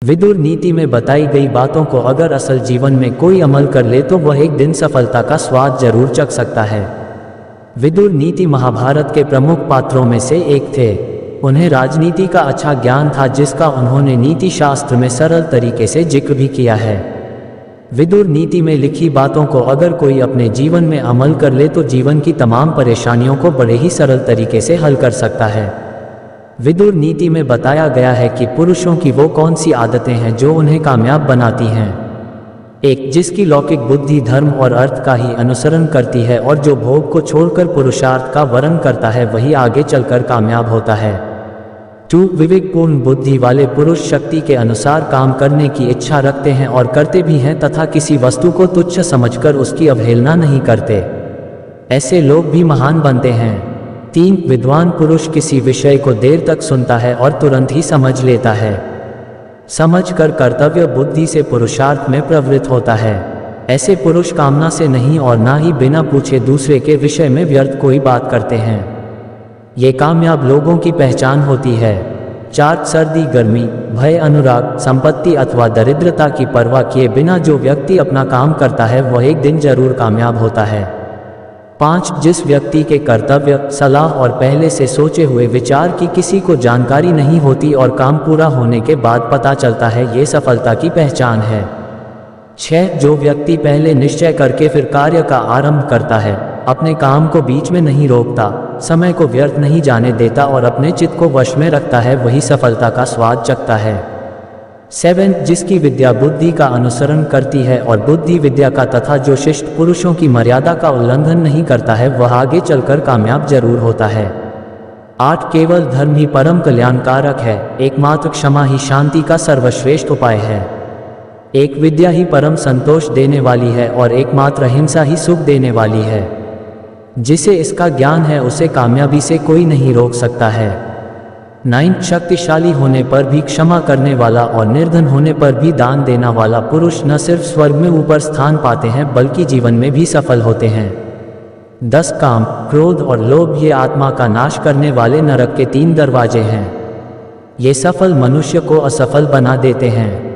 विदुर नीति में बताई गई बातों को अगर असल जीवन में कोई अमल कर ले तो वह एक दिन सफलता का स्वाद जरूर चख सकता है। विदुर नीति महाभारत के प्रमुख पात्रों में से एक थे। उन्हें राजनीति का अच्छा ज्ञान था, जिसका उन्होंने नीति शास्त्र में सरल तरीके से जिक्र भी किया है। विदुर नीति में लिखी बातों को अगर कोई अपने जीवन में अमल कर ले तो जीवन की तमाम परेशानियों को बड़े ही सरल तरीके से हल कर सकता है। विदुर नीति में बताया गया है कि पुरुषों की वो कौन सी आदतें हैं जो उन्हें कामयाब बनाती हैं। एक, जिसकी लौकिक बुद्धि धर्म और अर्थ का ही अनुसरण करती है और जो भोग को छोड़कर पुरुषार्थ का वर्ण करता है वही आगे चलकर कामयाब होता है। 2, विवेकपूर्ण बुद्धि वाले पुरुष शक्ति के अनुसार काम करने की इच्छा रखते हैं और करते भी हैं तथा किसी वस्तु को तुच्छ समझकर उसकी अवहेलना नहीं करते। ऐसे लोग भी महान बनते हैं। 3, विद्वान पुरुष किसी विषय को देर तक सुनता है और तुरंत ही समझ लेता है। समझकर कर्तव्य बुद्धि से पुरुषार्थ में प्रवृत्त होता है। ऐसे पुरुष कामना से नहीं और ना ही बिना पूछे दूसरे के विषय में व्यर्थ कोई बात करते हैं। ये कामयाब लोगों की पहचान होती है। 4, सर्दी गर्मी भय अनुराग संपत्ति अथवा दरिद्रता की परवाह किए बिना जो व्यक्ति अपना काम करता है वह एक दिन जरूर कामयाब होता है। 5, जिस व्यक्ति के कर्तव्य सलाह और पहले से सोचे हुए विचार की किसी को जानकारी नहीं होती और काम पूरा होने के बाद पता चलता है, ये सफलता की पहचान है। 6, जो व्यक्ति पहले निश्चय करके फिर कार्य का आरंभ करता है, अपने काम को बीच में नहीं रोकता, समय को व्यर्थ नहीं जाने देता और अपने चित्त को वश में रखता है, वही सफलता का स्वाद चखता है। 7, जिसकी विद्या बुद्धि का अनुसरण करती है और बुद्धि विद्या का तथा जो शिष्ट पुरुषों की मर्यादा का उल्लंघन नहीं करता है वह आगे चलकर कामयाब जरूर होता है। 8, केवल धर्म ही परम कल्याणकारक है, एकमात्र क्षमा ही शांति का सर्वश्रेष्ठ उपाय है। एक विद्या ही परम संतोष देने वाली है और एकमात्र हिंसा ही सुख देने वाली है। जिसे इसका ज्ञान है उसे कामयाबी से कोई नहीं रोक सकता है। 9, शक्तिशाली होने पर भी क्षमा करने वाला और निर्धन होने पर भी दान देना वाला पुरुष न सिर्फ स्वर्ग में ऊपर स्थान पाते हैं बल्कि जीवन में भी सफल होते हैं। 10, काम क्रोध और लोभ ये आत्मा का नाश करने वाले नरक के 3 दरवाजे हैं। ये सफल मनुष्य को असफल बना देते हैं।